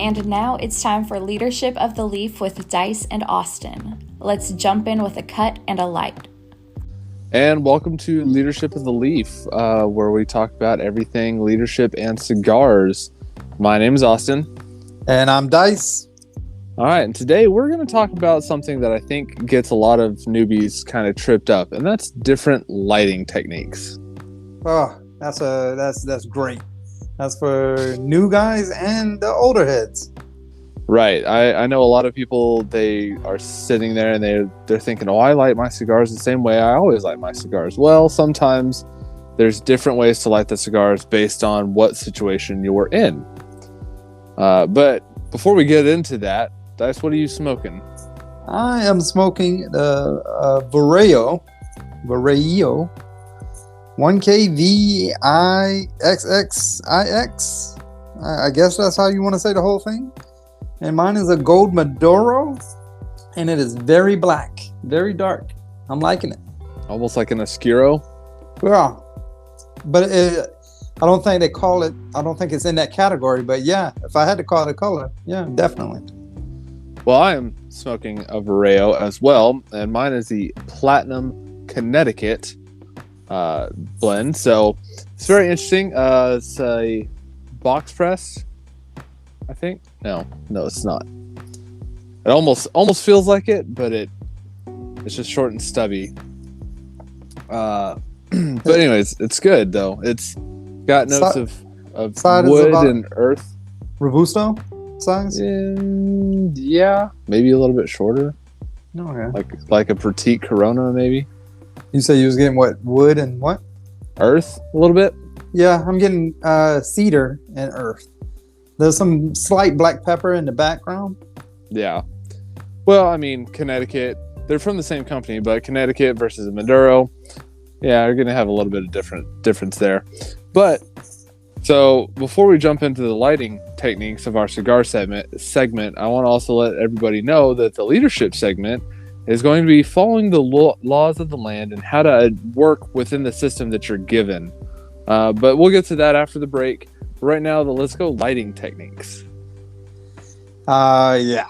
And now it's time for Leadership of the Leaf with Dice and Austin. Let's jump in with a cut and a light. And welcome to Leadership of the Leaf, where we talk about everything leadership and cigars. My name is Austin. And I'm Dice. All right, and today we're going to talk about something that I think gets a lot of newbies kind of tripped up, and that's different lighting techniques. Oh, that's great. That's for new guys and the older heads. Right. I know a lot of people, they are sitting there and they're thinking, oh, I light my cigars the same way I always light my cigars. Well, sometimes there's different ways to light the cigars based on what situation you're in. But before we get into that, Dice, what are you smoking? I am smoking the Vorieo 1KV XXIX. I guess that's how you want to say the whole thing. And mine is a gold Maduro, and it is very black, very dark. I'm liking it. Almost like an Oscuro? Yeah. But I don't think they call it, I don't think it's in that category. But yeah, if I had to call it a color, yeah, definitely. Well, I am smoking a Vorieo as well, and mine is the Platinum Connecticut blend. So it's very interesting. It's a box press, I think. No, it's not. It almost feels like it, but it's just short and stubby. But anyways, it's good though. It's got notes of wood and earth. Robusto size? Yeah, maybe a little bit shorter. Okay. Like a petite Corona, maybe. You say you was getting what, wood and what? Earth, a little bit. Yeah, I'm getting cedar and earth. There's some slight black pepper in the background. Yeah. Well, I mean, Connecticut, they're from the same company, but Connecticut versus a Maduro, yeah, you're going to have a little bit of difference there. But, so before we jump into the lighting techniques of our cigar segment, I want to also let everybody know that the leadership segment is going to be following the laws of the land and how to work within the system that you're given. But we'll get to that after the break. Right now, let's go lighting techniques. Yeah.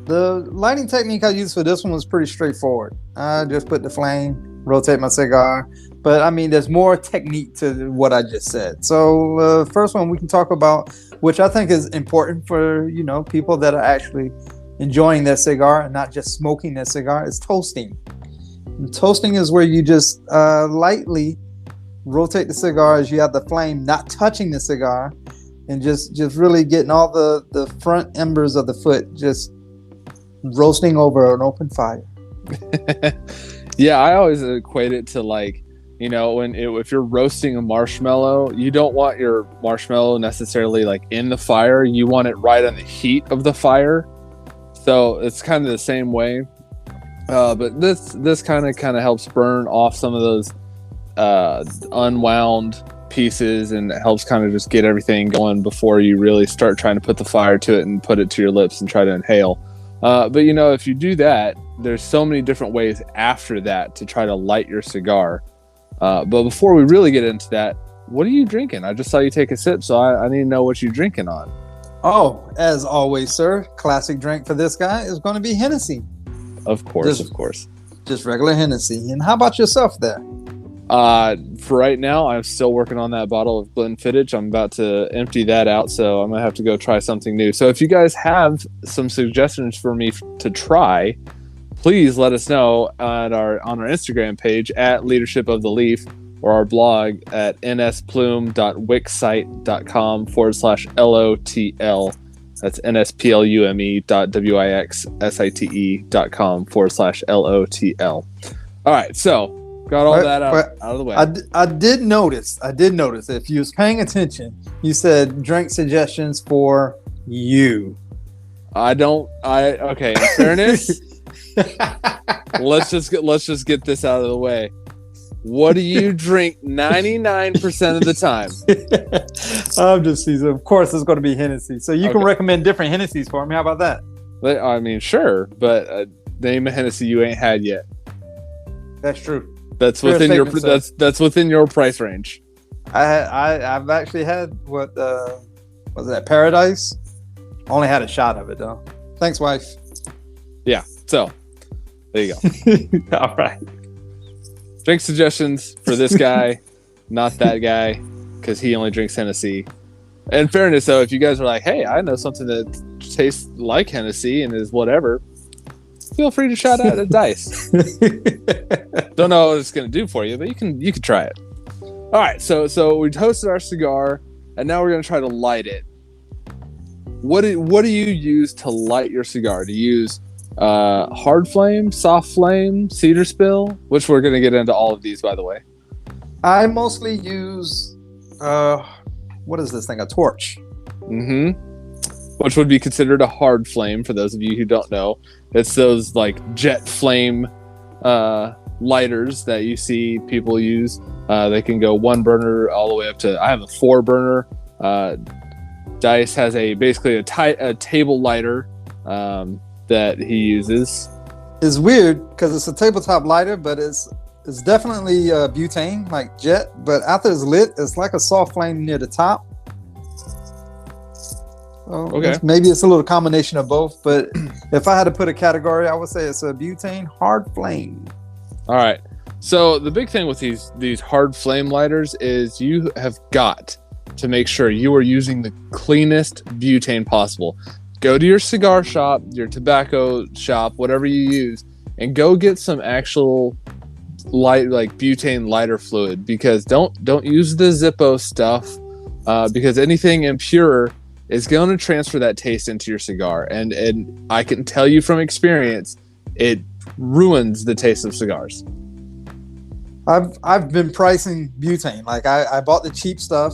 The lighting technique I used for this one was pretty straightforward. I just put the flame, rotate my cigar. But I mean, there's more technique to what I just said. So first one we can talk about, which I think is important for, people that are actually enjoying their cigar and not just smoking their cigar, is toasting. And toasting is where you just lightly rotate the cigar as you have the flame not touching the cigar, and just really getting all the front embers of the foot just roasting over an open fire. Yeah, I always equate it to if you're roasting a marshmallow, you don't want your marshmallow necessarily in the fire. You want it right on the heat of the fire. So it's kind of the same way. But this kind of helps burn off some of those unwound pieces, and it helps kind of just get everything going before you really start trying to put the fire to it and put it to your lips and try to inhale. But if you do that, there's so many different ways after that to try to light your cigar. But before we really get into that, what are you drinking? I just saw you take a sip, so I need to know what you're drinking on. Oh, as always, sir, classic drink for this guy is going to be Hennessy. Of course. Just regular Hennessy. And how about yourself there? For right now, I'm still working on that bottle of Glenfiddich. I'm about to empty that out, so I'm gonna have to go try something new. So if you guys have some suggestions for me to try, please let us know on our Instagram page at Leadership of the Leaf, or our blog at nsplume.wixsite.com/LOTL. That's nsplume.wixsite.com/LOTL. All right, so got all that out of the way. I did notice if you was paying attention, you said drink suggestions for you. Okay, in fairness, let's just get this out of the way. What do you drink 99% of the time? I'm just teasing. Of course, it's going to be Hennessy. So you can recommend different Hennessy's for me. How about that? I mean, sure, but name a Hennessy you ain't had yet. That's true. That's within that's within your price range. I've actually had was that Paradise? Only had a shot of it though. Thanks, wife. Yeah. So there you go. All right. Drink suggestions for this guy, not that guy, because he only drinks Hennessy. In fairness, though, if you guys are like, hey, I know something that tastes like Hennessy and is whatever, feel free to shout out at Dice. Don't know what it's going to do for you, but you can try it. All right, so we toasted our cigar, and now we're going to try to light it. What do you use to light your cigar? Do you use hard flame, soft flame, cedar spill? Which we're going to get into all of these, by the way. I mostly use what is this thing? A torch. Mm-hmm. Which would be considered a hard flame for those of you who don't know. It's those like jet flame lighters that you see people use. They can go 1 burner all the way up to, I have a 4 burner. Dice has basically a table lighter that he uses. It's weird because it's a tabletop lighter, but it's definitely butane, like jet. But after it's lit, it's like a soft flame near the top. Okay. Maybe it's a little combination of both, but if I had to put a category, I would say it's a butane hard flame. All right. So the big thing with these hard flame lighters is you have got to make sure you are using the cleanest butane possible. Go to your cigar shop, your tobacco shop, whatever you use, and go get some actual butane lighter fluid, because don't use the Zippo stuff, because anything impure is going to transfer that taste into your cigar, and I can tell you from experience, it ruins the taste of cigars. I've been pricing butane. Like I bought the cheap stuff,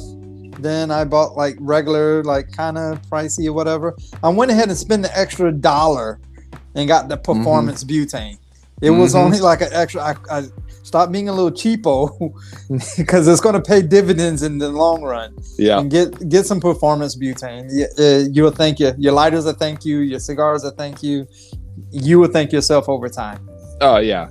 then I bought like regular, like kind of pricey or whatever. I went ahead and spent the extra $1 and got the performance butane. It was only like an extra. I stopped being a little cheapo because it's going to pay dividends in the long run. Yeah, and get some performance butane. You will thank you. Your lighters will thank you. Your cigars will thank you. You will thank yourself over time. Oh yeah.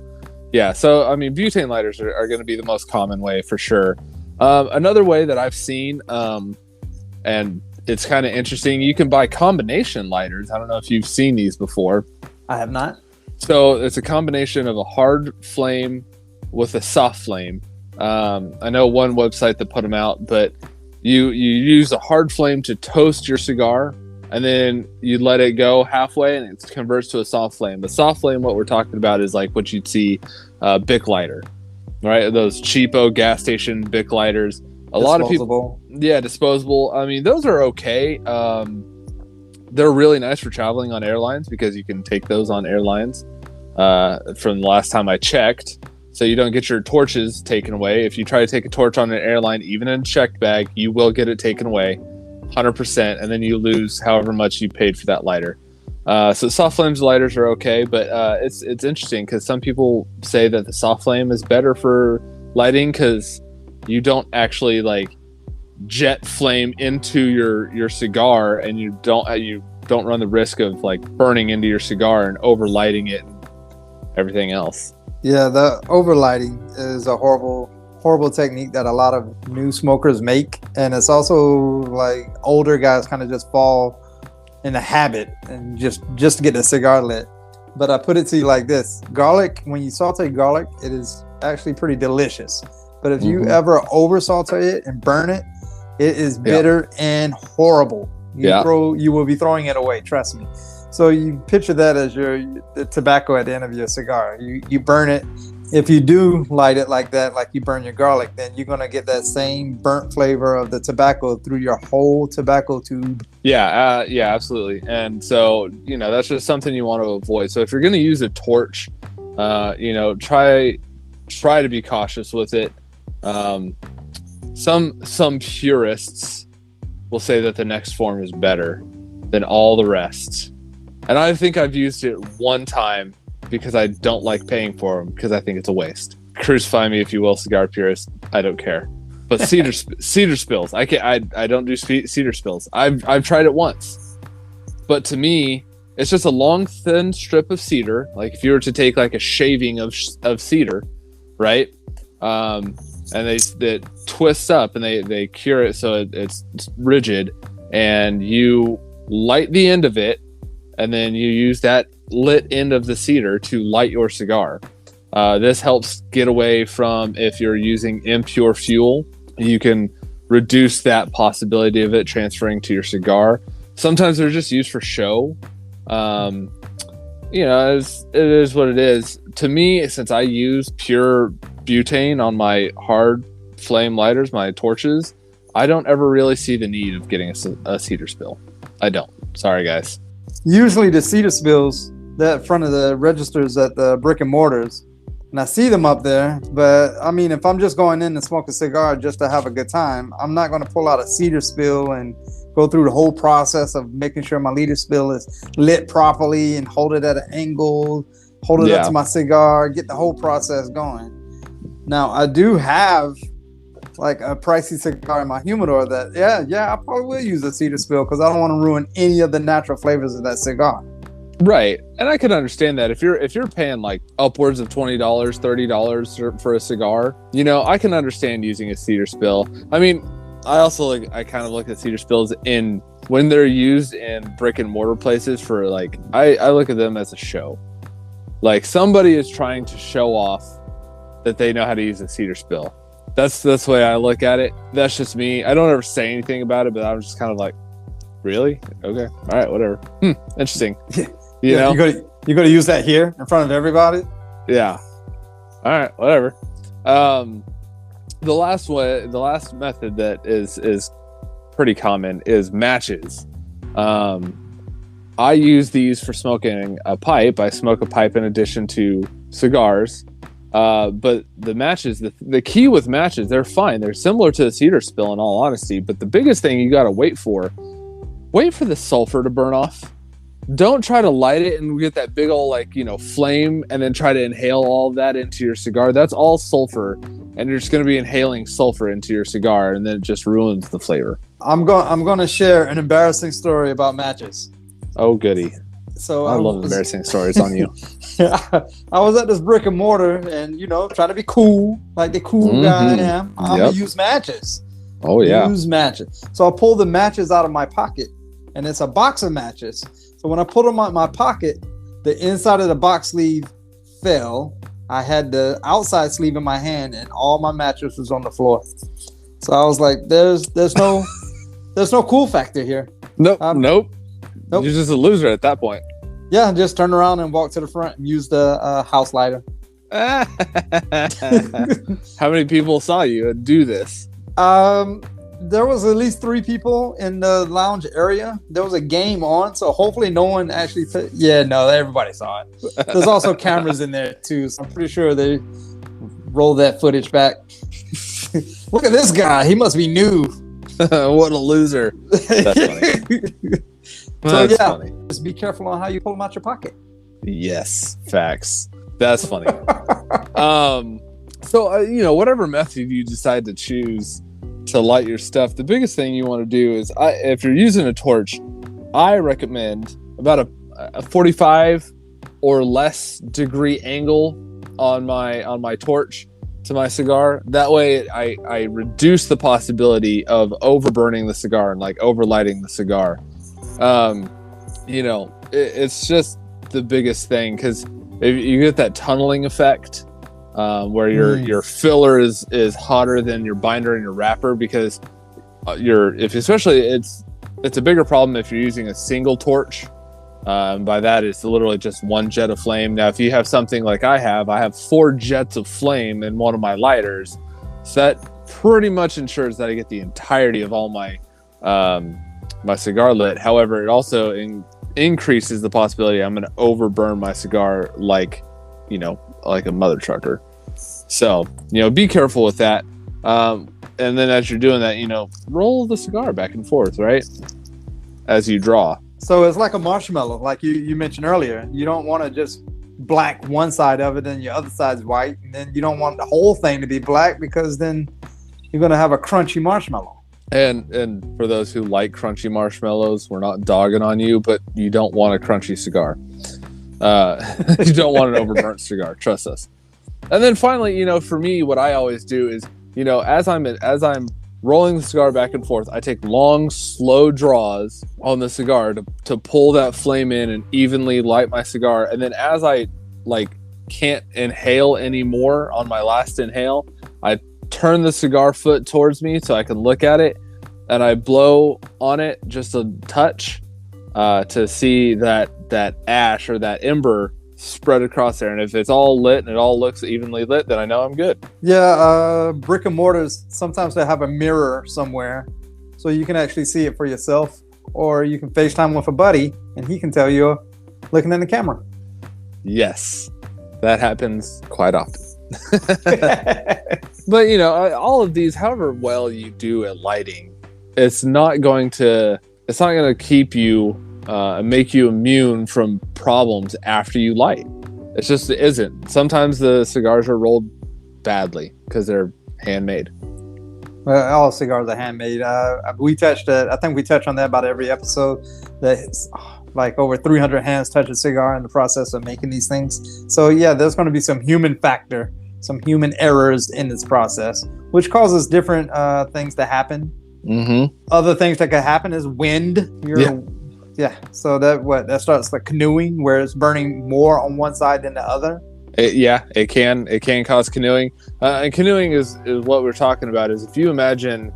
So I mean, butane lighters are going to be the most common way for sure. Another way that I've seen, and it's kind of interesting, you can buy combination lighters. I don't know if you've seen these before. I have not. So it's a combination of a hard flame with a soft flame. I know one website that put them out, but you use a hard flame to toast your cigar, and then you let it go halfway and it converts to a soft flame. The soft flame, what we're talking about, is like what you'd see Bic lighter, right? Those cheapo gas station Bic lighters. A lot of people, disposable. I mean, those are okay. They're really nice for traveling on airlines because you can take those on airlines. From the last time I checked, so you don't get your torches taken away. If you try to take a torch on an airline, even in a checked bag, you will get it taken away, 100%, and then you lose however much you paid for that lighter. So soft flames lighters are okay, but it's interesting because some people say that the soft flame is better for lighting because you don't actually like jet flame into your cigar, and you don't run the risk of like burning into your cigar and overlighting it and everything else. Yeah, the overlighting is a horrible technique that a lot of new smokers make, and it's also like older guys kind of just fall in a habit and just to get the cigar lit. But I put it to you like this: garlic, when you saute garlic, it is actually pretty delicious. But if you ever over saute it and burn it, it is bitter and horrible. You will be throwing it away, trust me. So you picture that as the tobacco at the end of your cigar. You burn it. If you do light it like that, like you burn your garlic, then you're going to get that same burnt flavor of the tobacco through your whole tobacco tube. Yeah, absolutely. And so, that's just something you want to avoid. So if you're going to use a torch, try to be cautious with it. Some purists will say that the next form is better than all the rest. And I think I've used it one time because I don't like paying for them because I think it's a waste. Crucify me if you will, cigar purist. I don't care. But cedar spills. I don't do cedar spills. I've tried it once, but to me, it's just a long thin strip of cedar. Like if you were to take like a shaving of cedar, right? And they twists up and they cure it so it's rigid, and you light the end of it, and then you use that lit end of the cedar to light your cigar. This helps get away from, if you're using impure fuel, you can reduce that possibility of it transferring to your cigar. Sometimes they're just used for show. You know, it is what it is. To me, since I use pure butane on my hard flame lighters, my torches, I don't ever really see the need of getting a cedar spill. I don't. Sorry, guys. Usually the cedar spills that front of the registers at the brick and mortars, and I see them up there, but I mean, if I'm just going in to smoke a cigar just to have a good time, I'm not going to pull out a cedar spill and go through the whole process of making sure my cedar spill is lit properly and hold it at an angle, hold it up to my cigar, get the whole process going. Now, I do have like a pricey cigar in my humidor that, I probably will use a cedar spill because I don't want to ruin any of the natural flavors of that cigar. Right. And I can understand that if you're paying like upwards of $20, $30 for a cigar, you know, I can understand using a cedar spill. I mean, I kind of look at cedar spills when they're used in brick and mortar places for like, I look at them as a show. Like somebody is trying to show off that they know how to use a cedar spill. That's the way I look at it. That's just me. I don't ever say anything about it, but I'm just kind of like, really? Okay. All right, whatever. Interesting. You know? You're going to use that here in front of everybody? Yeah. All right, whatever. The last method that is pretty common is matches. I use these for smoking a pipe. I smoke a pipe in addition to cigars. But the matches, the key with matches, they're fine. They're similar to the cedar spill in all honesty, but the biggest thing you got to wait for the sulfur to burn off. Don't try to light it and get that big old flame and then try to inhale all of that into your cigar. That's all sulfur, and you're just going to be inhaling sulfur into your cigar, and then it just ruins the flavor. I'm going to share an embarrassing story about matches. Oh, goody. So I love embarrassing stories on you. I was at this brick and mortar and, trying to be cool, like the cool guy I am. I'm going to use matches. Oh, yeah. Use matches. So I pulled the matches out of my pocket, and it's a box of matches. So when I put them in my pocket, the inside of the box sleeve fell. I had the outside sleeve in my hand, and all my matches was on the floor. So I was like, there's no cool factor here. Nope. You're just a loser at that point. Yeah, just turn around and walk to the front and use the house lighter. How many people saw you do this? There was at least 3 people in the lounge area. There was a game on, so hopefully no one actually everybody saw it. There's also cameras in there too, so I'm pretty sure they rolled that footage back. Look at this guy. He must be new. What a loser. That's funny. That's funny. Just be careful on how you pull them out your pocket. Yes, facts. That's funny. So, whatever method you decide to choose to light your stuff, the biggest thing you want to do is, if you're using a torch, I recommend about a 45 or less degree angle on my torch to my cigar. That way I reduce the possibility of overburning the cigar and overlighting the cigar. It's just the biggest thing, because if you get that tunneling effect, where your filler is hotter than your binder and your wrapper, because it's a bigger problem if you're using a single torch. By that, it's literally just one jet of flame. Now, if you have something like I have 4 jets of flame in one of my lighters, so that pretty much ensures that I get the entirety of all my my cigar lit. However, it also increases the possibility I'm going to overburn my cigar like a mother trucker. So, be careful with that. And then as you're doing that, roll the cigar back and forth, right? As you draw. So it's like a marshmallow, like you mentioned earlier. You don't want to just black one side of it and your other side's white. And then you don't want the whole thing to be black, because then you're going to have a crunchy marshmallow. And for those who like crunchy marshmallows, we're not dogging on you, but you don't want a crunchy cigar. You don't want an overburnt cigar. Trust us. And then finally, for me, what I always do is, as I'm rolling the cigar back and forth. I take long, slow draws on the cigar to pull that flame in and evenly light my cigar. And then as I can't inhale anymore on my last inhale, I turn the cigar foot towards me so I can look at it, and I blow on it just a touch to see that ash or that ember spread across there. And if it's all lit and it all looks evenly lit, then I know I'm good. Yeah, brick and mortars, sometimes they have a mirror somewhere so you can actually see it for yourself, or you can FaceTime with a buddy and he can tell you looking in the camera. Yes, that happens quite often. But all of these, however well you do at lighting, it's not going to keep you make you immune from problems after you light. It isn't. Sometimes the cigars are rolled badly because they're handmade. Well, all cigars are handmade. I think we touch on that about every episode. That's like over 300 hands touch a cigar in the process of making these things. So yeah, there's going to be some human factor, some human errors in this process, which causes different things to happen. Mm-hmm. Other things that could happen is wind. Yeah. So that starts like canoeing, where it's burning more on one side than the other. It can cause canoeing. And canoeing is what we're talking about. Is if you imagine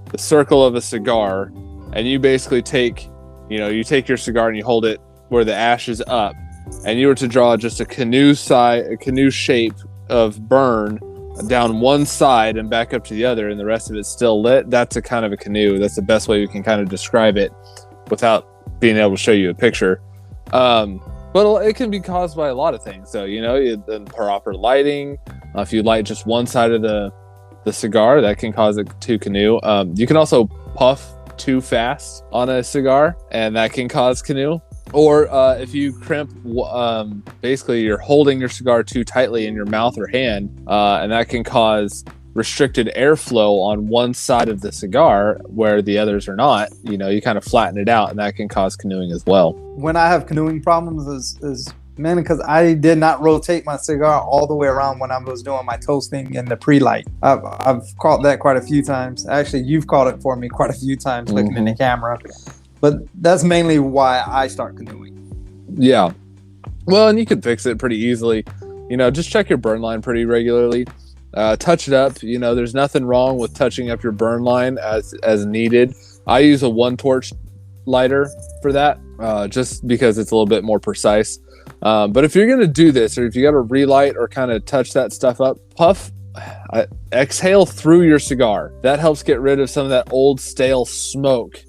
the circle of a cigar, and you basically take your cigar and you hold it where the ash is up, and you were to draw just a canoe shape of burn down one side and back up to the other, and the rest of it's still lit. That's a kind of a canoe. That's the best way we can kind of describe it without being able to show you a picture. But it can be caused by a lot of things. So, the proper lighting. If you light just one side of the cigar, that can cause it to canoe. You can also puff too fast on a cigar, and that can cause canoe. Or if you crimp, basically you're holding your cigar too tightly in your mouth or hand, and that can cause restricted airflow on one side of the cigar where the others are not. You kind of flatten it out, and that can cause canoeing as well. When I have canoeing problems is mainly because I did not rotate my cigar all the way around when I was doing my toasting and the pre-light. I've caught that quite a few times. Actually, you've caught it for me quite a few times looking in the camera. But that's mainly why I start canoeing. Yeah. Well, and you can fix it pretty easily. Just check your burn line pretty regularly. Touch it up. There's nothing wrong with touching up your burn line as needed. I use a 1-torch lighter for that, just because it's a little bit more precise. But if you're going to do this, or if you got to relight or kind of touch that stuff up, exhale through your cigar. That helps get rid of some of that old stale smoke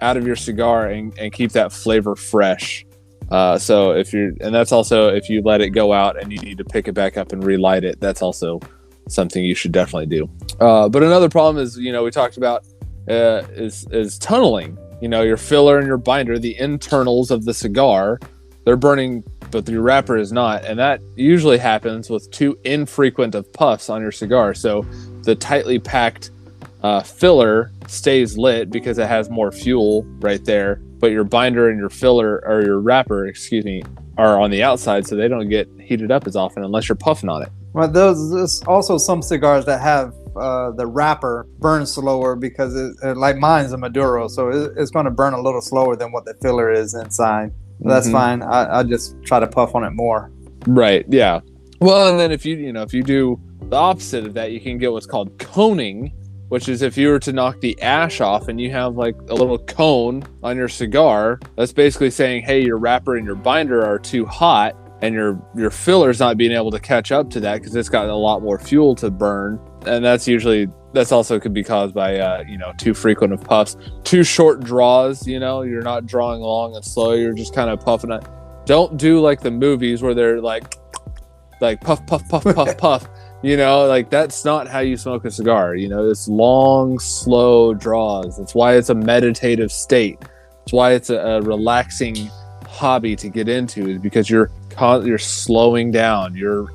out of your cigar and keep that flavor fresh. So that's also if you let it go out and you need to pick it back up and relight it, that's also something you should definitely do. But another problem is, we talked about is tunneling. Your filler and your binder, the internals of the cigar, they're burning, but your wrapper is not. And that usually happens with too infrequent of puffs on your cigar. So the tightly packed filler stays lit because it has more fuel right there, but your binder and your filler, or your wrapper, are on the outside, so they don't get heated up as often unless you're puffing on it. Well, there's also some cigars that have the wrapper burn slower because like mine's a Maduro, so it's going to burn a little slower than what the filler is inside. That's fine. I just try to puff on it more. Right. Yeah. Well, and then if you do the opposite of that, you can get what's called coning, which is if you were to knock the ash off and you have like a little cone on your cigar, that's basically saying, hey, your wrapper and your binder are too hot, and your filler's not being able to catch up to that because it's got a lot more fuel to burn. And that's also could be caused by too frequent of puffs, too short draws. You're not drawing long and slow, you're just kind of puffing it. Don't do like the movies where they're like puff puff puff puff puff. That's not how you smoke a cigar. It's long, slow draws. That's why it's a meditative state. It's why it's a relaxing hobby to get into, is because you're slowing down, you're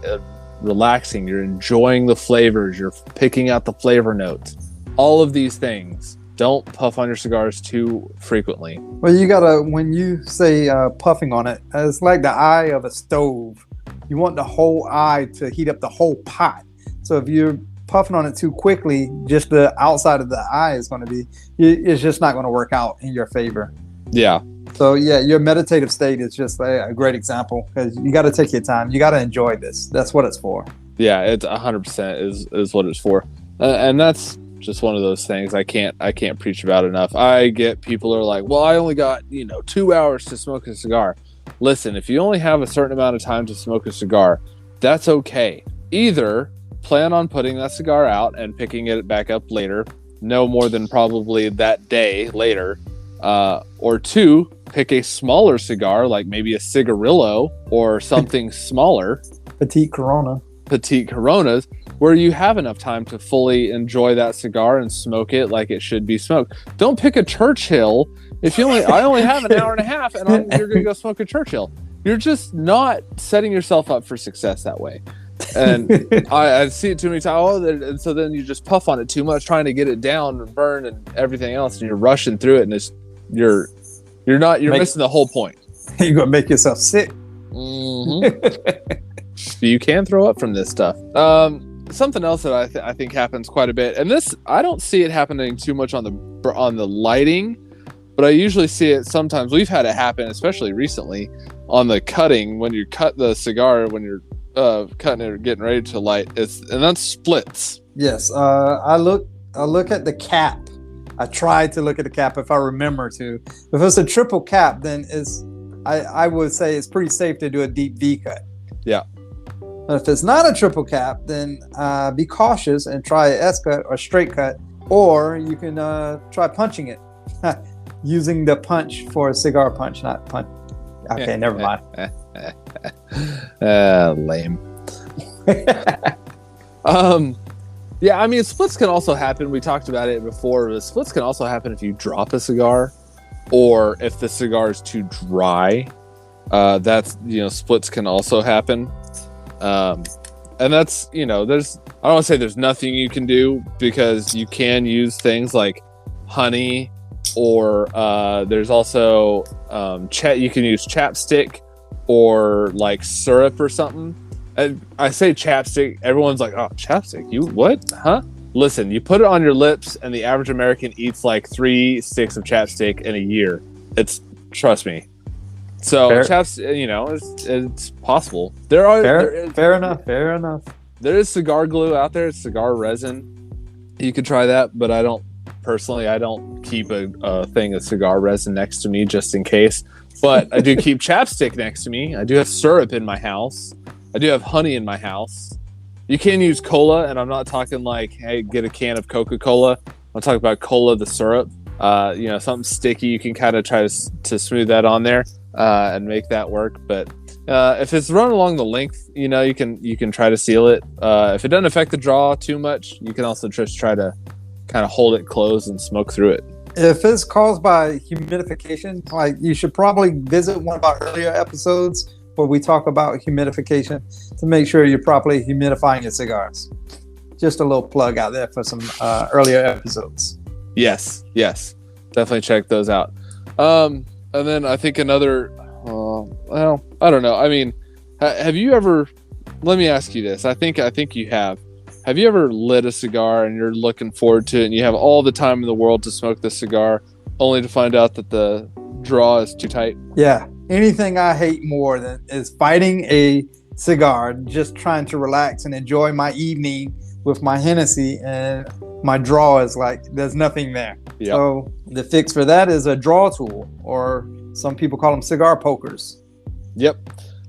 relaxing, you're enjoying the flavors, you're picking out the flavor notes. All of these things. Don't puff on your cigars too frequently. Well, when you say puffing on it, it's like the eye of a stove. You want the whole eye to heat up the whole pot. So if you're puffing on it too quickly, just the outside of the eye is going to be, it's just not going to work out in your favor. Yeah. So yeah, your meditative state is just a great example, because you got to take your time. You got to enjoy this. That's what it's for. Yeah, it's 100% is what it's for. And that's just one of those things I can't preach about enough. I get people are like, well, I only got 2 hours to smoke a cigar. Listen, if you only have a certain amount of time to smoke a cigar, that's okay. Either plan on putting that cigar out and picking it back up later, no more than probably that day later, or two, pick a smaller cigar, like maybe a cigarillo or something smaller, Petite Coronas, where you have enough time to fully enjoy that cigar and smoke it like it should be smoked. Don't pick a Churchill. I only have an hour and a half, and you're going to go smoke a Churchill. You're just not setting yourself up for success that way. And I see it too many times. And so then you just puff on it too much, trying to get it down and burn and everything else, and you're rushing through it, and you're missing the whole point. You're gonna make yourself sick. Mm-hmm. You can throw up from this stuff. Something else that I think happens quite a bit, and this I don't see it happening too much on the lighting, but I usually see it sometimes. We've had it happen, especially recently, on the cutting, when you cut the cigar, when you're cutting it or getting ready to light. And that's splits. Yes. I look at the cap. I try to look at the cap if I remember to. If it's a triple cap, then I would say it's pretty safe to do a deep V cut. Yeah. But if it's not a triple cap, then be cautious and try an S cut or straight cut, or you can try punching it using the punch for a cigar punch, not punch. Okay, never mind. Lame. Yeah, I mean, splits can also happen. We talked about it before. The splits can also happen if you drop a cigar, or if the cigar is too dry. That's splits can also happen. And that's I don't want to say there's nothing you can do, because you can use things like honey, or there's also you can use chapstick or like syrup or something. And I say chapstick, everyone's like, oh, chapstick, you what? Huh? Listen, you put it on your lips, and the average American eats like 3 sticks of chapstick in a year. Trust me. So chapstick, it's possible. Fair enough. There is cigar glue out there. It's cigar resin. You could try that, but I don't keep a thing of cigar resin next to me just in case. But I do keep chapstick next to me. I do have syrup in my house. I do have honey in my house. You can use cola, and I'm not talking like, hey, get a can of Coca-Cola. I'm talking about cola, the syrup. Something sticky. You can kind of try to smooth that on there and make that work. But if it's run along the length, you can try to seal it. If it doesn't affect the draw too much, you can also just try to kind of hold it closed and smoke through it. If it's caused by humidification, like, you should probably visit one of our earlier episodes where we talk about humidification to make sure you're properly humidifying your cigars. Just a little plug out there for some earlier episodes. Yes, definitely check those out. And then I think another, I don't know. I mean, have you ever? Let me ask you this. I think you have. Have you ever lit a cigar and you're looking forward to it, and you have all the time in the world to smoke the cigar, only to find out that the draw is too tight? Yeah. Anything I hate more than is fighting a cigar, just trying to relax and enjoy my evening with my Hennessy, and my draw is like, there's nothing there. Yep. So the fix for that is a draw tool, or some people call them cigar pokers. Yep.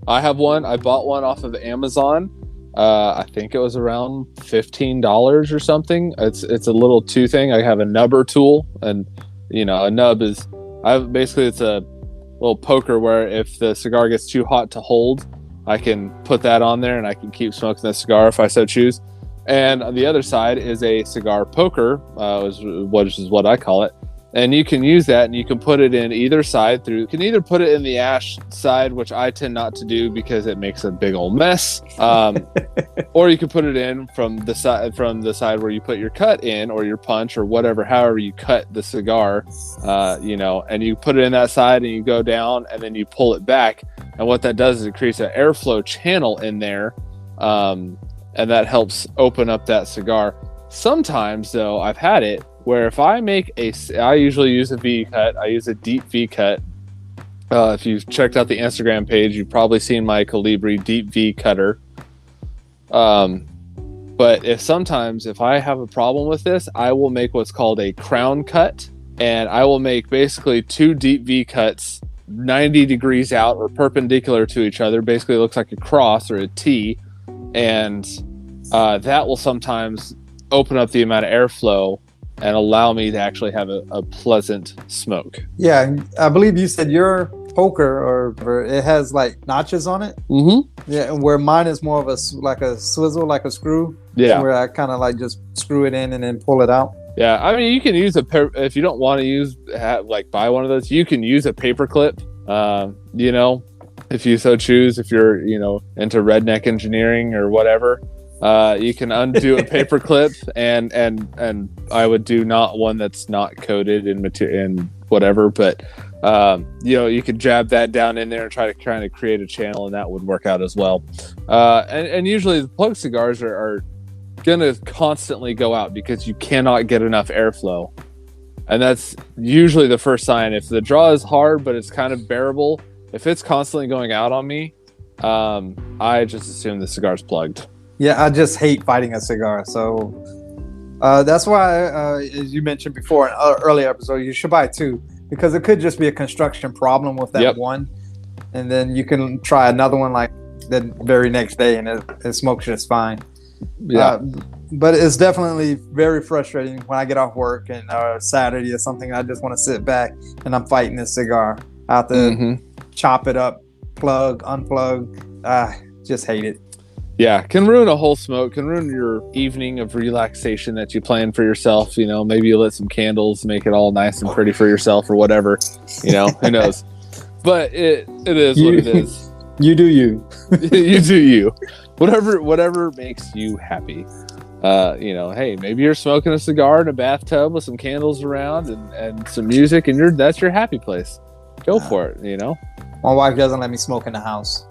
I have one. I bought one off of Amazon. I think it was around $15 or something. It's a little two thing. I have a nubber tool, and a nub is it's a little poker where if the cigar gets too hot to hold, I can put that on there and I can keep smoking the cigar if I so choose. And on the other side is a cigar poker, which is what I call it. And you can use that, and you can put it in either side. You can either put it in the ash side, which I tend not to do because it makes a big old mess, or you can put it in from the side where you put your cut in, or your punch, or however you cut the cigar, and you put it in that side, and you go down, and then you pull it back. And what that does is it creates an airflow channel in there, and that helps open up that cigar. Sometimes, though, I've had it where if I I usually use a V cut. I use a deep V cut. If you've checked out the Instagram page, you've probably seen my Colibri deep V cutter. But if I have a problem with this, I will make what's called a crown cut, and I will make basically 2 deep V cuts 90 degrees out or perpendicular to each other. Basically, it looks like a cross or a T, and that will sometimes open up the amount of airflow and allow me to actually have a pleasant smoke. Yeah, I believe you said your poker or it has like notches on it. Mm-hmm. Yeah, where mine is more of a swizzle, like a screw. Yeah, where I kind of like just screw it in and then pull it out. Yeah, I mean, you can use if you don't want to buy one of those, you can use a paper clip. If you so choose, if you're into redneck engineering or whatever, you can undo a paper clip, and I would do not one that's not coated in material and whatever, but you could jab that down in there and try to create a channel, and that would work out as well. And usually the plug cigars are gonna constantly go out because you cannot get enough airflow, and that's usually the first sign. If the draw is hard but it's kind of bearable, if it's constantly going out on me, I just assume the cigar's plugged. Yeah, I just hate fighting a cigar, so that's why, as you mentioned before in an earlier episode, you should buy 2, because it could just be a construction problem with that one, and then you can try another one like the very next day and it smokes just fine. Yeah, but it's definitely very frustrating when I get off work and Saturday or something. I just want to sit back and I'm fighting this cigar. I have to chop it up, plug, unplug. Just hate it. Yeah, can ruin a whole smoke. Can ruin your evening of relaxation that you plan for yourself. Maybe you lit some candles, make it all nice and pretty for yourself or whatever. Who knows? But it is what it is. You do you. You do you. Whatever makes you happy. Hey, maybe you're smoking a cigar in a bathtub with some candles around and some music, and that's your happy place. Go for it. My wife doesn't let me smoke in the house.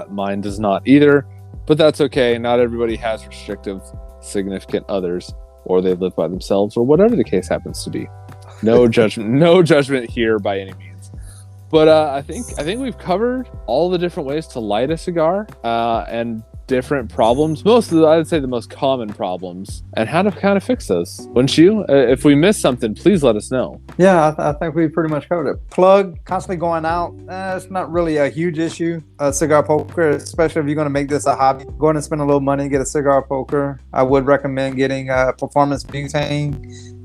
Mine does not either, but that's okay. Not everybody has restrictive significant others, or they live by themselves, or whatever the case happens to be. No judgment. No judgment here by any means. But I think we've covered all the different ways to light a cigar and different problems. I'd say the most common problems, and how to kind of fix those. Wouldn't you? If we missed something, please let us know. Yeah, I think we pretty much covered it. Plug constantly going out. It's not really a huge issue. Cigar poker, especially if you're going to make this a hobby, go ahead and spend a little money and get a cigar poker. I would recommend getting performance butane.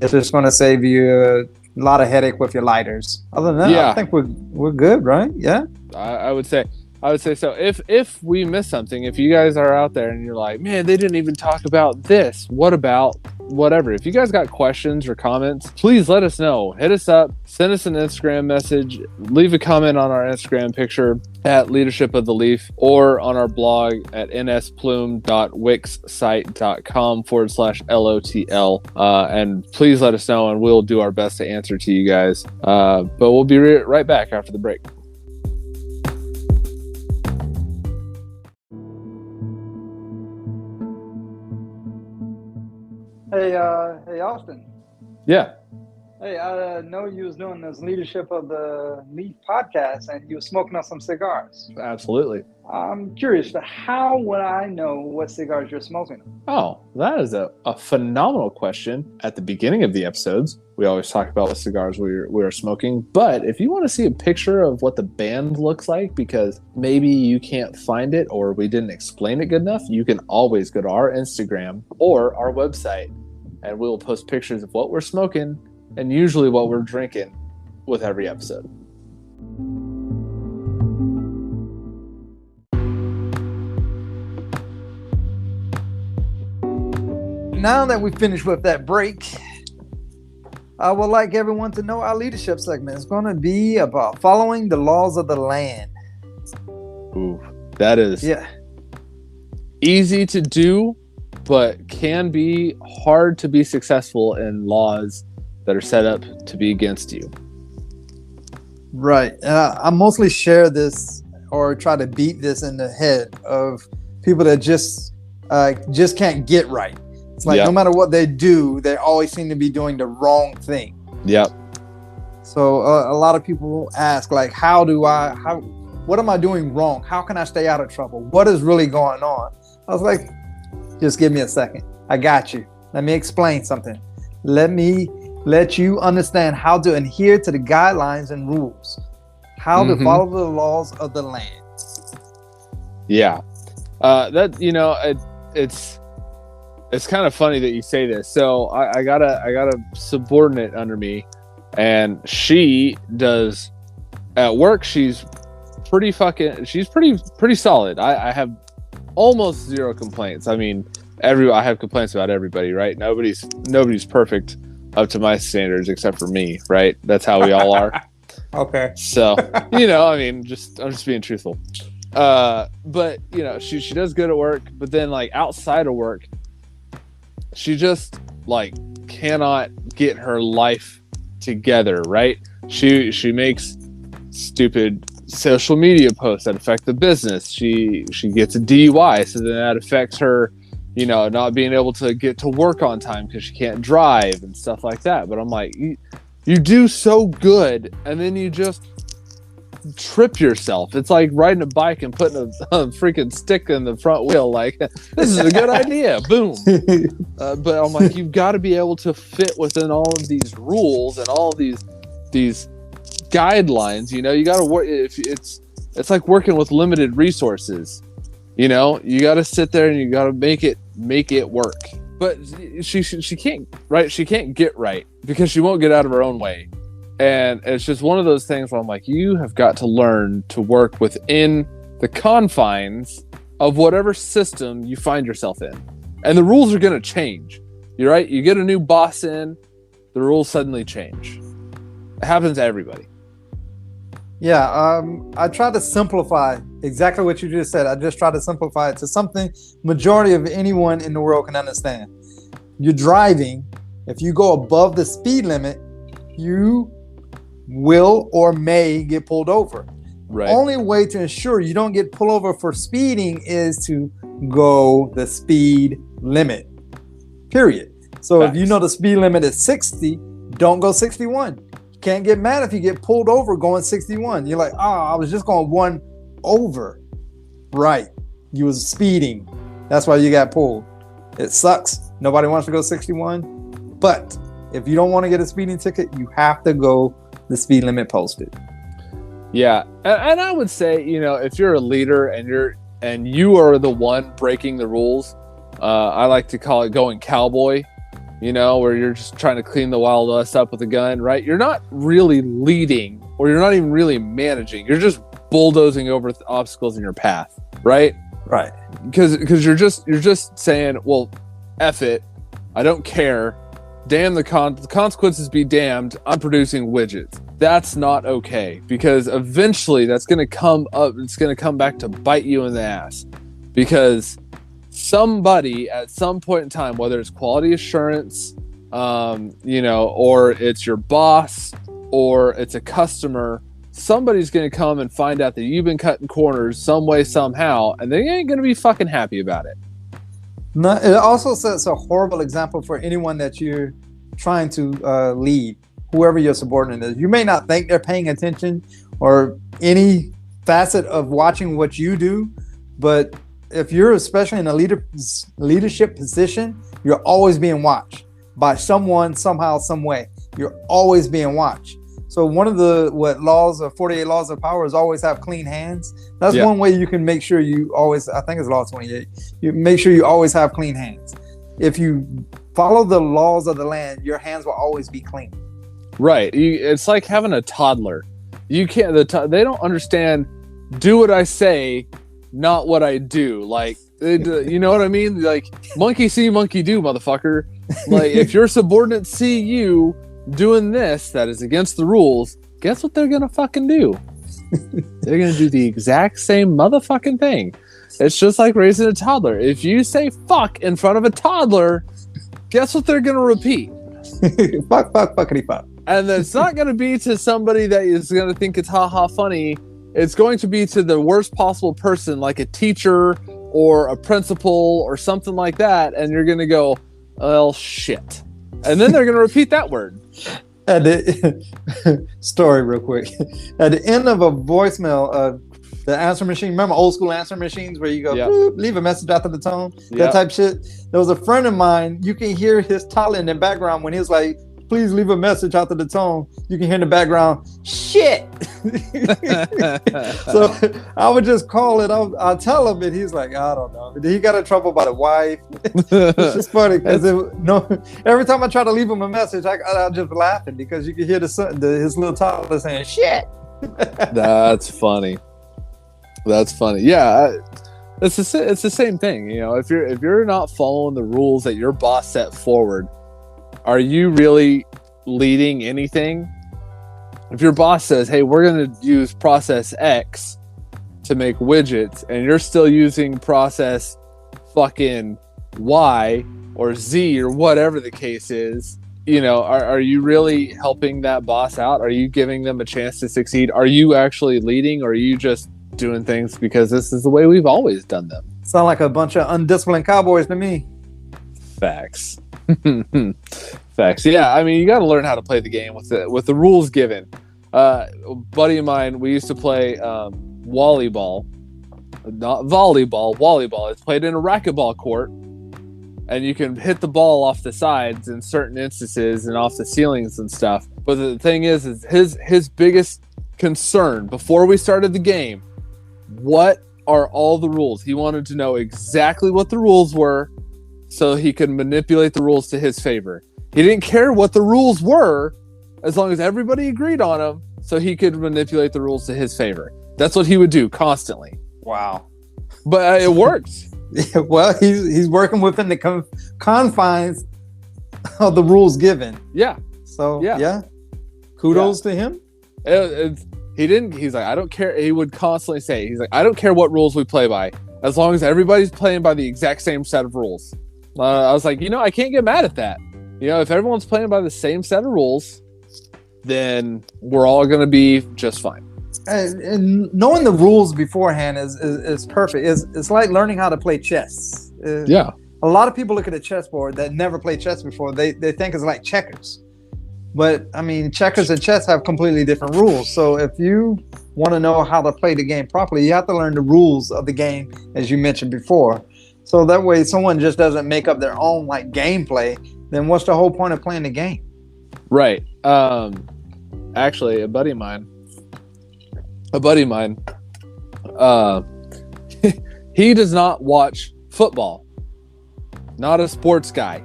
It's just going to save you a lot of headache with your lighters. Other than that, I think we're good, right? Yeah. I would say so. If we miss something, if you guys are out there and you're like, man, they didn't even talk about this. What about whatever? If you guys got questions or comments, please let us know. Hit us up. Send us an Instagram message. Leave a comment on our Instagram picture at Leadership of the Leaf, or on our blog at nsplume.wixsite.com/LOTL. And please let us know, and we'll do our best to answer to you guys. But we'll be right back after the break. Hey, Austin. Yeah. Hey, I know you was doing this Leadership of the Leaf podcast, and you were smoking on some cigars. Absolutely. I'm curious, how would I know what cigars you're smoking? Oh, that is a phenomenal question. At the beginning of the episodes, we always talk about what cigars we're smoking. But if you want to see a picture of what the band looks like, because maybe you can't find it or we didn't explain it good enough, you can always go to our Instagram or our website, and we'll post pictures of what we're smoking and usually what we're drinking with every episode. Now that we finished with that break, I would like everyone to know our leadership segment is going to be about following the laws of the land. Ooh, that is easy to do, but can be hard to be successful in laws that are set up to be against you. Right. I mostly share this or try to beat this in the head of people that just just can't get right. It's like no matter what they do, they always seem to be doing the wrong thing. Yep. So a lot of people ask, like, what am I doing wrong? How can I stay out of trouble? What is really going on? I was like, just give me a second. I got you. Let me explain something. Let you understand how to adhere to the guidelines and rules, how to follow the laws of the land. Yeah. It's kind of funny that you say this. So I got a subordinate under me, and she does at work. She's pretty solid. I have almost zero complaints. I mean, I have complaints about everybody, right? Nobody's perfect up to my standards except for me, right? That's how we all are. Okay. So, I'm just being truthful. But she does good at work, but then like outside of work, she just like cannot get her life together, right? She makes stupid social media posts that affect the business. She gets a DUI, so then that affects her, not being able to get to work on time because she can't drive and stuff like that. But I'm like, you do so good, and then you just trip yourself. It's like riding a bike and putting a freaking stick in the front wheel. Like, this is a good idea. Boom. But I'm like, you've got to be able to fit within all of these rules and all of these guidelines. You got to work. If it's like working with limited resources. You got to sit there and you got to make it work. But she can't, right? She can't get right because she won't get out of her own way. And it's just one of those things where I'm like, you have got to learn to work within the confines of whatever system you find yourself in. And the rules are going to change. You're right. You get a new boss in, the rules suddenly change. It happens to everybody. Yeah. I try to simplify exactly what you just said. I just try to simplify it to something majority of anyone in the world can understand. You're driving. If you go above the speed limit, you will or may get pulled over. Right. Only way to ensure you don't get pulled over for speeding is to go the speed limit. Period. So Facts. if you know the speed limit is 60, don't go 61. You can't get mad if you get pulled over going 61. You're like, I was just going one over. Right. You was speeding. That's why you got pulled. It sucks. Nobody wants to go 61. But if you don't want to get a speeding ticket, you have to go the speed limit posted. Yeah. And I would say, if you're a leader and you are the one breaking the rules, I like to call it going cowboy, where you're just trying to clean the Wild West up with a gun, right? You're not really leading, or you're not even really managing. You're just bulldozing over obstacles in your path, right? Right. Because you're just saying, well, F it. I don't care. Damn the consequences be damned. I'm producing widgets. That's not okay, because eventually that's going to come up. It's going to come back to bite you in the ass, because somebody at some point in time, whether it's quality assurance, or it's your boss, or it's a customer, somebody's going to come and find out that you've been cutting corners some way, somehow, and they ain't going to be fucking happy about it. No, it also sets a horrible example for anyone that you're trying to lead, whoever your subordinate is. You may not think they're paying attention or any facet of watching what you do, but if you're especially in a leadership position, you're always being watched by someone, somehow, some way. You're always being watched. So one of the 48 laws of power is always have clean hands. That's one way you can make sure you always, I think it's law 28, you make sure you always have clean hands. If you follow the laws of the land, your hands will always be clean. Right. It's like having a toddler. You can't, they don't understand, do what I say, not what I do. Like, you know what I mean? Like, monkey see, monkey do, motherfucker. Like, if your subordinates see you doing this that is against the rules, guess what they're gonna fucking do? They're gonna do the exact same motherfucking thing. It's just like raising a toddler. If you say fuck in front of a toddler, guess what they're gonna repeat? Fuck, fuckity fuck. And it's not gonna be to somebody that is gonna think it's ha ha funny. It's going to be to the worst possible person, like a teacher or a principal or something like that, and you're gonna go, well, shit, and then they're gonna repeat that word. At the story real quick. At the end of a voicemail, the answer machine, remember old school answer machines where you go, "Boop," leave a message after the tone, that type shit. There was a friend of mine, you can hear his toddler in the background when he was like, please leave a message after the tone. You can hear in the background, shit. So I would just call it. I'll tell him, and he's like, I don't know. He got in trouble by the wife. It's just funny because every time I try to leave him a message, I'll just laughing because you can hear his little toddler saying, shit. That's funny. Yeah, it's the same thing. You know, if you're not following the rules that your boss set forward, are you really leading anything? If your boss says, hey, we're going to use process X to make widgets, and you're still using process fucking Y or Z or whatever the case is, you know, are you really helping that boss out? Are you giving them a chance to succeed? Are you actually leading, or are you just doing things because this is the way we've always done them? Sound like a bunch of undisciplined cowboys to me. Facts. Facts. Yeah, I mean, you got to learn how to play the game with the rules given. A buddy of mine, we used to play volleyball, not volleyball. Volleyball. It's played in a racquetball court, and you can hit the ball off the sides in certain instances and off the ceilings and stuff. But the thing is his biggest concern before we started the game, what are all the rules? He wanted to know exactly what the rules were, so he could manipulate the rules to his favor. He didn't care what the rules were, as long as everybody agreed on them, so he could manipulate the rules to his favor. That's what he would do constantly. Wow. But it works. Well, he's working within the confines of the rules given. Yeah. So, yeah. Kudos to him. He's like, I don't care. He would constantly say, he's like, I don't care what rules we play by, as long as everybody's playing by the exact same set of rules. I was like, I can't get mad at that. If everyone's playing by the same set of rules, then we're all going to be just fine. And knowing the rules beforehand is perfect. It's like learning how to play chess. Yeah. A lot of people look at a chessboard that never played chess before. They think it's like checkers. But, I mean, checkers and chess have completely different rules. So if you want to know how to play the game properly, you have to learn the rules of the game, as you mentioned before. So that way someone just doesn't make up their own, like, gameplay. Then what's the whole point of playing the game? Right. Actually, a buddy of mine, he does not watch football. Not a sports guy,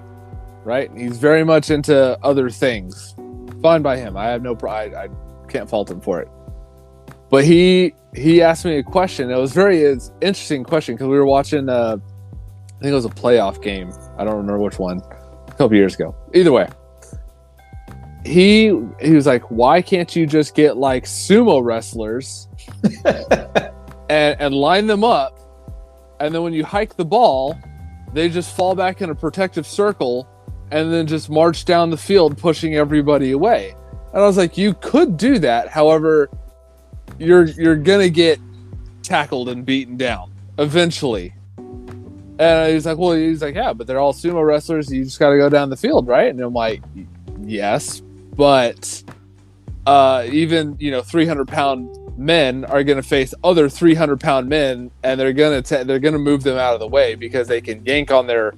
right? He's very much into other things. Fine by him. I have no pride. I can't fault him for it. But he asked me a question. It was an interesting question because we were watching, I think it was a playoff game. I don't remember which one. A couple years ago. Either way. He was like, why can't you just get like sumo wrestlers and line them up, and then when you hike the ball, they just fall back in a protective circle and then just march down the field pushing everybody away. And I was like, you could do that, however, you're gonna get tackled and beaten down eventually. And he's like, yeah, but they're all sumo wrestlers, you just gotta go down the field, right? And I'm like, yes, but even 300-pound men are going to face other 300-pound men, and they're going to move them out of the way because they can yank on their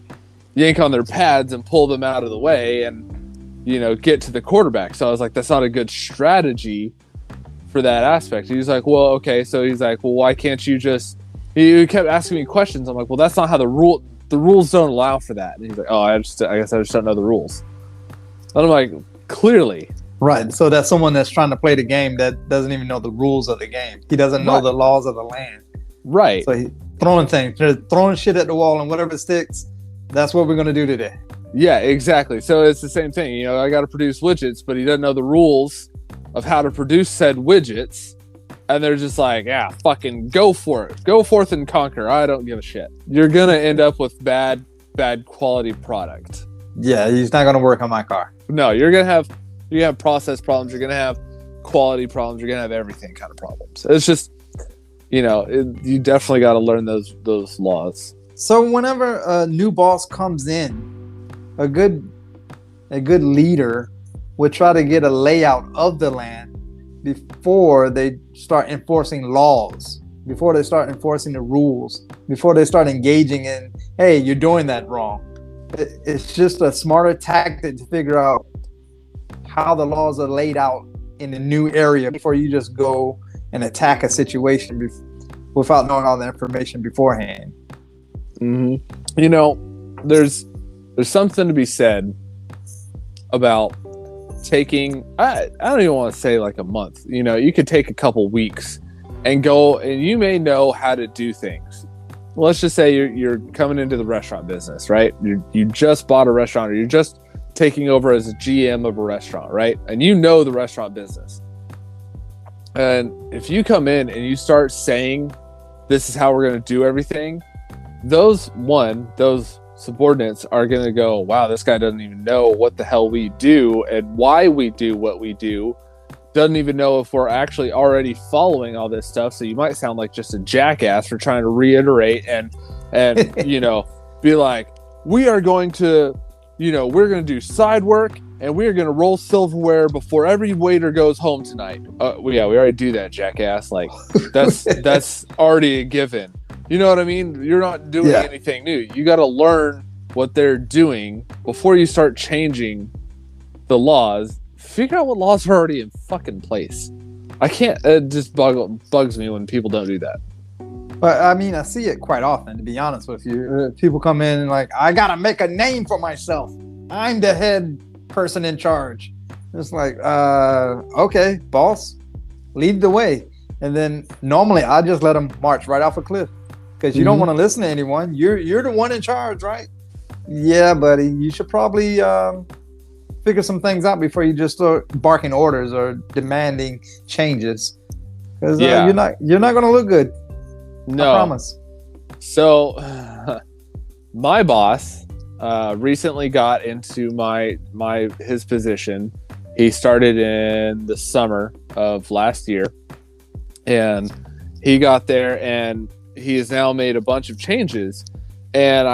pads and pull them out of the way and get to the quarterback. So I was like, that's not a good strategy for that aspect. He's like, well, okay. So he's like, well, why can't you just? He kept asking me questions. I'm like, well, that's not how the rules don't allow for that. And he's like, oh, I guess I just don't know the rules. And I'm like, clearly. Right. So that's someone that's trying to play the game that doesn't even know the rules of the game. He doesn't know the laws of the land. Right. So he's throwing shit at the wall, and whatever sticks, that's what we're going to do today. Yeah, exactly. So it's the same thing. I got to produce widgets, but he doesn't know the rules of how to produce said widgets. And they're just like, yeah, fucking go for it. Go forth and conquer. I don't give a shit. You're going to end up with bad quality product. Yeah, he's not going to work on my car. No, you're going to have process problems. You're going to have quality problems. You're going to have everything kind of problems. It's just, you definitely got to learn those laws. So whenever a new boss comes in, a good leader would try to get a layout of the land before they start enforcing laws, before they start enforcing the rules, before they start engaging in, hey, you're doing that wrong. It's just a smarter tactic to figure out how the laws are laid out in a new area before you just go and attack a situation without knowing all the information beforehand. There's something to be said about taking, I don't even want to say like a month. You could take a couple weeks and go, and you may know how to do things. Let's just say you're coming into the restaurant business, right? You just bought a restaurant, or you're just taking over as a GM of a restaurant, right? And you know the restaurant business. And if you come in and you start saying, this is how we're going to do everything, those subordinates are going to go, wow, this guy doesn't even know what the hell we do and why we do what we do. Doesn't even know if we're actually already following all this stuff. So you might sound like just a jackass for trying to reiterate and be like, we are going to, we're going to do side work and we're going to roll silverware before every waiter goes home tonight. We already do that, jackass. Like that's already a given. You know what I mean? You're not doing anything new. You got to learn what they're doing before you start changing the laws. Figure out what laws are already in fucking place. I can't. It just bugs me when people don't do that. But I mean, I see it quite often, to be honest with you. People come in and like, I gotta make a name for myself. I'm the head person in charge. It's like, okay, boss, lead the way. And then normally I just let them march right off a cliff because you don't want to listen to anyone. You're the one in charge, right? Yeah, buddy. You should probably figure some things out before you just start barking orders or demanding changes. Because you're not going to look good. No, I promise. So, my boss recently got into his position. He started in the summer of last year, and he got there, and he has now made a bunch of changes. And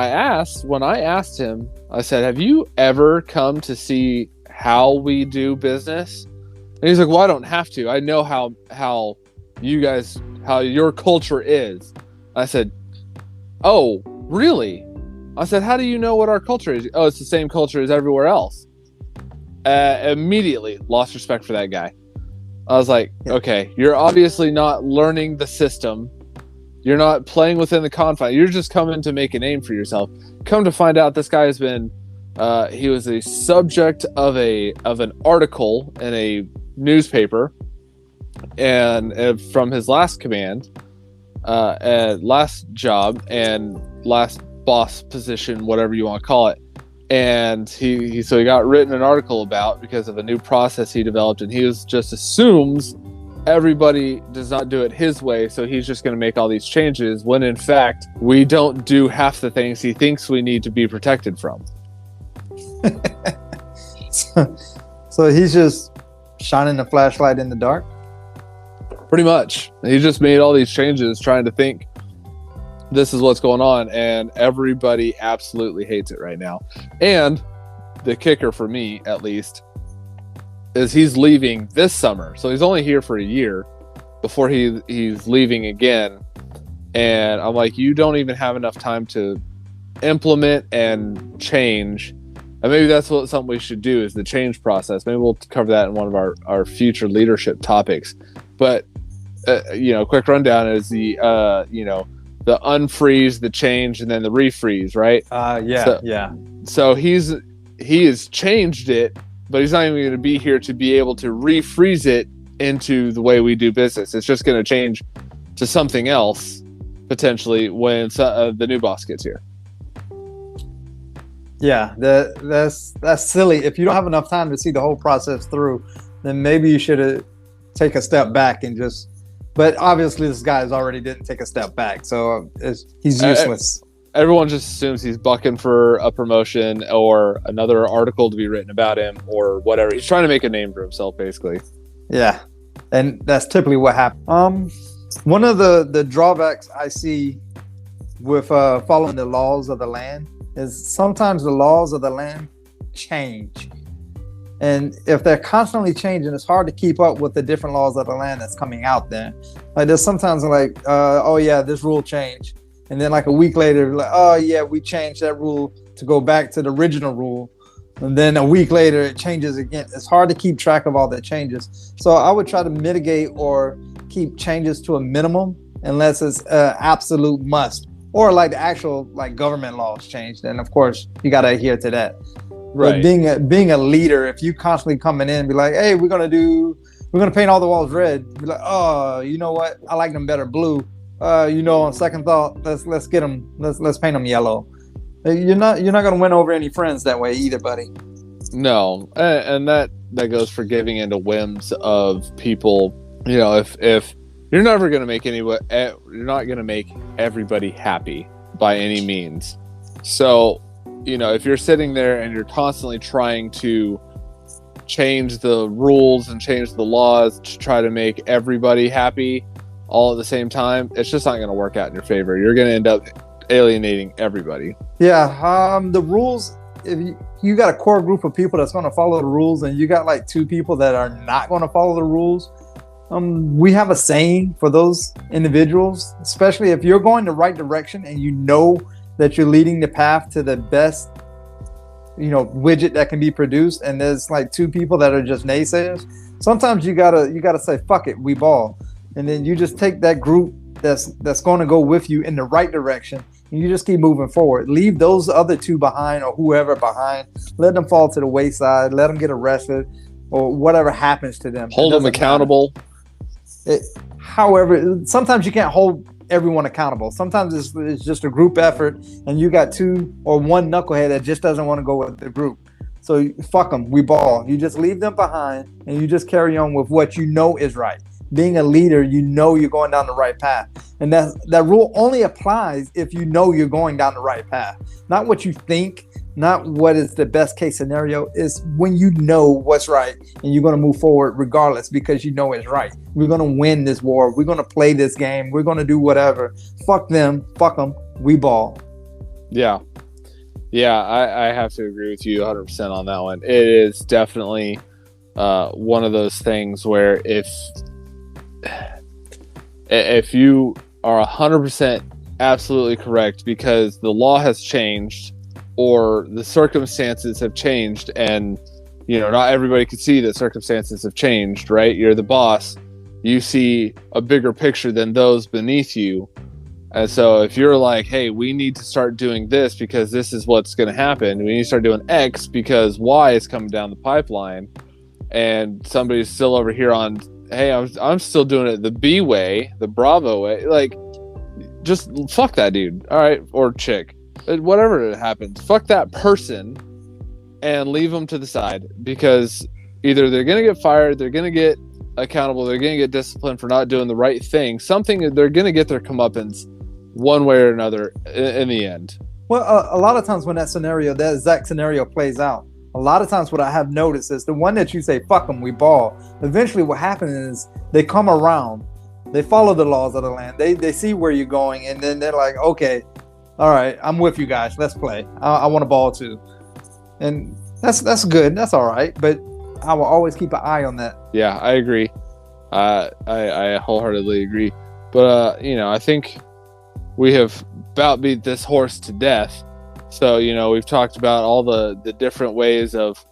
when I asked him, I said, "Have you ever come to see how we do business?" And he's like, "Well, I don't have to. I know how your culture is." I said, "Oh, really?" I said, "How do you know what our culture is?" "Oh, it's the same culture as everywhere else." Immediately lost respect for that guy. I was like, okay, you're obviously not learning the system. You're not playing within the confines. You're just coming to make a name for yourself. Come to find out, this guy has been, he was a subject of an article in a newspaper, and from his last command, last job, and last boss position, whatever you want to call it. And he got written an article about because of a new process he developed, and he just assumes everybody does not do it his way, so he's just going to make all these changes when in fact we don't do half the things he thinks we need to be protected from. So he's just shining a flashlight in the dark? Pretty much. He just made all these changes trying to think this is what's going on, and everybody absolutely hates it right now. And the kicker for me, at least, is he's leaving this summer. So he's only here for a year before he's leaving again. And I'm like, you don't even have enough time to implement and change. And maybe that's something we should do, is the change process. Maybe we'll cover that in one of our future leadership topics. But, quick rundown is the unfreeze, the change, and then the refreeze, right? So he has changed it, but he's not even going to be here to be able to refreeze it into the way we do business. It's just going to change to something else potentially when the new boss gets here. Yeah, that's silly. If you don't have enough time to see the whole process through, then maybe you should take a step back and just. But obviously, this guy already didn't take a step back, so he's useless. Everyone just assumes he's bucking for a promotion or another article to be written about him or whatever. He's trying to make a name for himself, basically. Yeah, and that's typically what happened. One of the drawbacks I see with following the laws of the land is sometimes the laws of the land change. And if they're constantly changing, it's hard to keep up with the different laws of the land that's coming out there. Like there's sometimes like, oh yeah, this rule changed. And then like a week later, like, oh yeah, we changed that rule to go back to the original rule. And then a week later, it changes again. It's hard to keep track of all the changes. So I would try to mitigate or keep changes to a minimum unless it's an absolute must. Or like the actual like government laws changed. Then of course you got to adhere to that. Right. But being a leader, if you constantly coming in and be like, hey, we're gonna paint all the walls red. Be like, oh, you know what? I like them better blue. On second thought, let's get them. Let's paint them yellow. You're not gonna win over any friends that way either, buddy. No, and that goes for giving into whims of people. You know, if you're never gonna make you're not gonna make everybody happy by any means. So, you know, if you're sitting there and you're constantly trying to change the rules and change the laws to try to make everybody happy all at the same time, it's just not going to work out in your favor. You're going to end up alienating everybody. Yeah. The rules, if you got a core group of people that's going to follow the rules and you got like 2 people that are not going to follow the rules, we have a saying for those individuals, especially if you're going the right direction and you know that you're leading the path to the best, widget that can be produced, and there's like 2 people that are just naysayers. Sometimes you gotta say, fuck it, we ball. And then you just take that group that's going to go with you in the right direction, and you just keep moving forward. Leave those other 2 behind, or whoever behind. Let them fall to the wayside. Let them get arrested, or whatever happens to them. Hold them accountable. However, sometimes you can't hold everyone accountable. Sometimes it's just a group effort, and you got 2 or 1 knucklehead that just doesn't want to go with the group. So fuck them. We ball. You just leave them behind, and you just carry on with what you know is right. Being a leader, you're going down the right path. And that rule only applies if you know you're going down the right path. Not what you think, not what is the best case scenario. Is when you know what's right and you're going to move forward regardless because you know it's right. We're going to win this war. We're going to play this game. We're going to do whatever. Fuck them. Fuck them. We ball. Yeah. Yeah, I have to agree with you 100% on that one. It is definitely one of those things where if you are 100% absolutely correct because the law has changed or the circumstances have changed, and not everybody can see that circumstances have changed, right? You're the boss. You see a bigger picture than those beneath you. And so if you're like, hey, we need to start doing this because this is what's going to happen. We need to start doing X because Y is coming down the pipeline. And somebody's still over here on, hey, I'm still doing it the B way, the Bravo way. Like, just fuck that dude, all right, or chick, whatever it happens. Fuck that person and leave them to the side, because either they're gonna get fired, they're gonna get accountable, they're gonna get disciplined for not doing the right thing. They're gonna get their comeuppance one way or another in the end. Well, a lot of times when that exact scenario plays out, a lot of times what I have noticed is the one that you say, fuck them, we ball. Eventually what happens is they come around, they follow the laws of the land, they see where you're going, and then they're like, okay, all right, I'm with you guys, let's play. I want a ball too. And that's good, that's all right, but I will always keep an eye on that. Yeah, I agree. I wholeheartedly agree. But, I think we have about beat this horse to death. So, we've talked about all the different ways of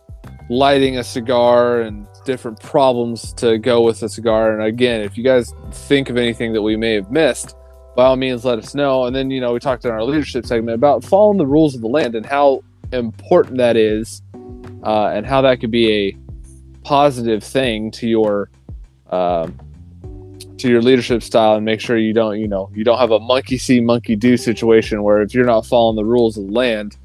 lighting a cigar and different problems to go with a cigar. And again, if you guys think of anything that we may have missed, by all means, let us know. And then, we talked in our leadership segment about following the rules of the land and how important that is, and how that could be a positive thing to your leadership style, and make sure you don't have a monkey see, monkey do situation where if you're not following the rules of the land,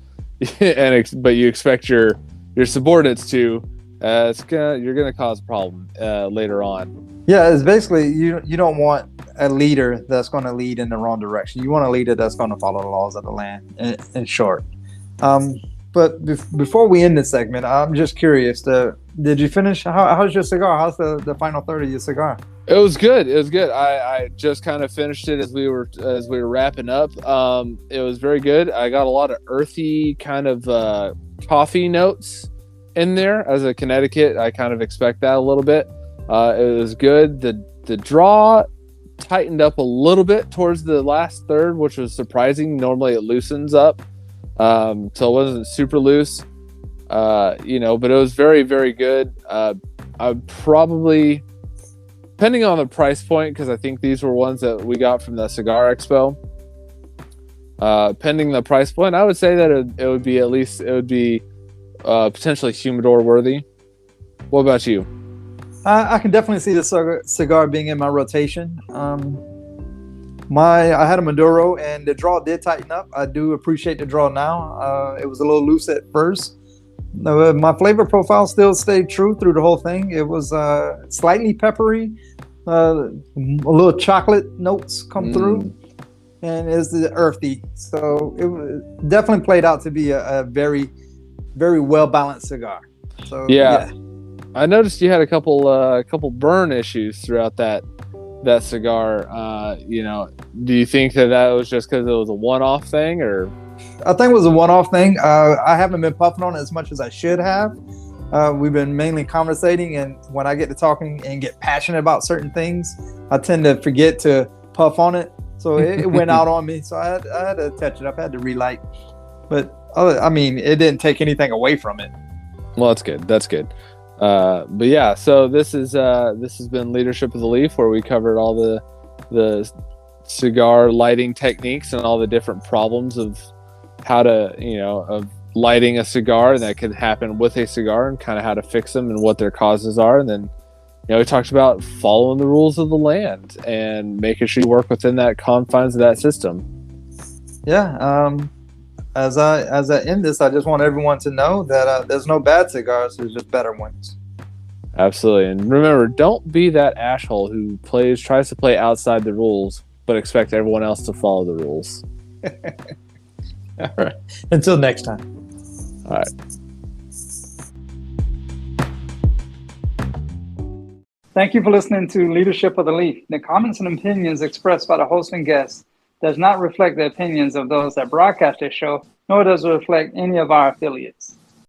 but you expect your subordinates to, you're gonna cause a problem later on. Yeah, it's basically you don't want a leader that's going to lead in the wrong direction. You want a leader that's going to follow the laws of the land. In short, but before we end this segment, I'm just curious. Did you finish? How's your cigar? How's the final third of your cigar? It was good. It was good. I just kind of finished it as we were wrapping up. It was very good. I got a lot of earthy kind of coffee notes in there. As a Connecticut, I kind of expect that a little bit. It was good. The draw tightened up a little bit towards the last third, which was surprising. Normally it loosens up, so it wasn't super loose. But it was very, very good. I would probably, depending on the price point, because I think these were ones that we got from the Cigar Expo. Pending the price point, I would say that it would be potentially humidor worthy. What about you? I can definitely see the cigar being in my rotation. I had a Maduro, and the draw did tighten up. I do appreciate the draw now. It was a little loose at first. My flavor profile still stayed true through the whole thing. It was slightly peppery, a little chocolate notes come through, and it's earthy. So it definitely played out to be a very, very well balanced cigar. So yeah. I noticed you had a couple burn issues throughout that cigar. Do you think that was just because it was a one-off thing, or? I think it was a one-off thing. I haven't been puffing on it as much as I should have. We've been mainly conversating, and when I get to talking and get passionate about certain things, I tend to forget to puff on it. So it went out on me. So I had to touch it up. I had to relight. But it didn't take anything away from it. Well, that's good. That's good. But yeah, so this has been Leadership of the Leaf, where we covered all the cigar lighting techniques and all the different problems of how to, of lighting a cigar that could happen with a cigar, and kind of how to fix them and what their causes are. And then, we talked about following the rules of the land and making sure you work within that confines of that system. Yeah. As I end this, I just want everyone to know that there's no bad cigars. There's just better ones. Absolutely. And remember, don't be that asshole who tries to play outside the rules, but expect everyone else to follow the rules. All right. Until next time. All right. Thank you for listening to Leadership of the Leaf. The comments and opinions expressed by the host and guests does not reflect the opinions of those that broadcast this show, nor does it reflect any of our affiliates.